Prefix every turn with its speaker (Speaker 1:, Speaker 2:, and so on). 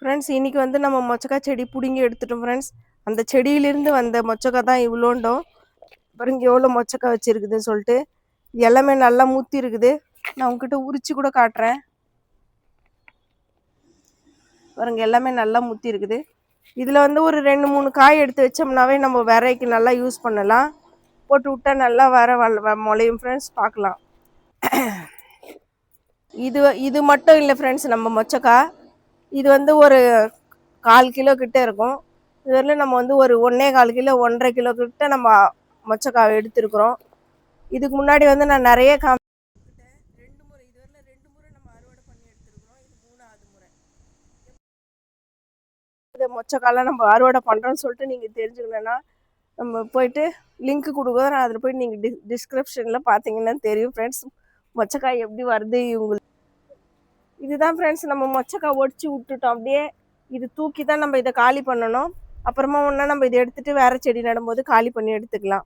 Speaker 1: Friends இன்றைக்கி வந்து நம்ம மொச்சக்காய் செடி பிடுங்கி எடுத்துட்டோம் ஃப்ரெண்ட்ஸ். அந்த செடியிலேருந்து வந்த மொச்சக்காய் தான் இவ்வளோண்டோம். பாருங்க எவ்வளோ மொச்சக்காய் வச்சுருக்குதுன்னு சொல்லிட்டு. எல்லாமே நல்லா முத்தி இருக்குது. நான் உங்ககிட்ட உரிச்சு கூட காட்டுறேன். பாருங்க எல்லாமே நல்லா முத்தி இருக்குது. இதில் வந்து ஒரு 2-3 காய் எடுத்து வச்சோம்னாவே நம்ம விரைக்கு நல்லா யூஸ் பண்ணலாம். போட்டு விட்டா நல்லா முளையும் ஃப்ரெண்ட்ஸ். பார்க்கலாம். இது மட்டும் இல்லை ஃப்ரெண்ட்ஸ், நம்ம மொச்சக்காய் இது வந்து ஒரு 1/4 கிலோ கிட்ட இருக்கும். இதுவரையிலும் நம்ம வந்து ஒரு 1.25 கிலோ 1.5 கிலோ கிட்ட நம்ம மொச்சக்காய் எடுத்துருக்குறோம். இதுக்கு முன்னாடி வந்து நான் நிறைய 2 முறை இதுவரையில் 2 முறை நம்ம அறுவடை பண்ணி எடுத்துருக்குறோம். இது 3ஆவது முறை. இந்த மொச்சக்காயெலாம் நம்ம அறுவடை பண்ணுறோன்னு சொல்லிட்டு நீங்கள் தெரிஞ்சுக்கணுன்னா நம்ம போயிட்டு லிங்க் கொடுக்குறோம். நான் அதில் போய்ட்டு நீங்கள் டிஸ்கிரிப்ஷனில் பார்த்தீங்கன்னா தெரியும் ஃப்ரெண்ட்ஸ், மொச்சக்காய் எப்படி வருது இவங்களுக்கு. இதுதான் ஃப்ரெண்ட்ஸ், நம்ம மொச்சக்காய் ஒடிச்சு விட்டுட்டோம். அப்படியே இது தூக்கி தான் நம்ம இதை காலி பண்ணணும். அப்புறமா ஒன்றா நம்ம இதை எடுத்துகிட்டு வேறு செடி நடும்போது காலி பண்ணி எடுத்துக்கலாம்.